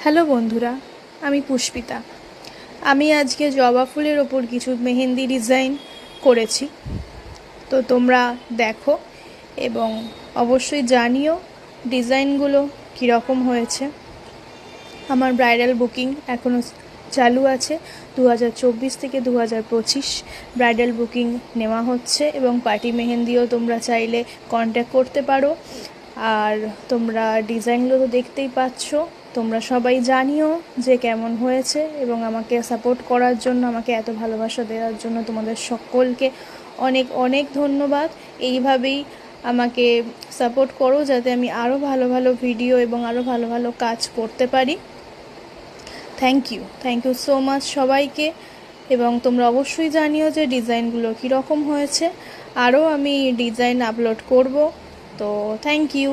Hello বন্ধুরা, আমি পুষ্পিতা। আমি আজকে জবা ফুলের ওপর কিছু মেহেন্দি ডিজাইন করেছি, তো তোমরা দেখো এবং অবশ্যই জানিও ডিজাইনগুলো কীরকম হয়েছে। আমার ব্রাইডাল বুকিং এখনও চালু আছে। 2024 থেকে 2025 ব্রাইডাল বুকিং নেওয়া হচ্ছে এবং পার্টি মেহেন্দিও তোমরা চাইলে কন্ট্যাক্ট করতে পারো। আর তোমরা ডিজাইনগুলো তো দেখতেই পাচ্ছ। তোমরা সবাই জানিও যে কেমন হয়েছে এবং আমাকে সাপোর্ট করার জন্য, আমাকে এত ভালোবাসা দেওয়ার জন্য তোমাদের সকলকে অনেক অনেক ধন্যবাদ। এইভাবেই আমাকে সাপোর্ট করো যাতে আমি আরও ভালো ভালো ভিডিও এবং আরও ভালো ভালো কাজ করতে পারি। থ্যাংক ইউ সো মাচ সবাইকে। এবং তোমরা অবশ্যই জানিও যে ডিজাইনগুলো কীরকম হয়েছে। আরও আমি ডিজাইন আপলোড করব। তো থ্যাংক ইউ।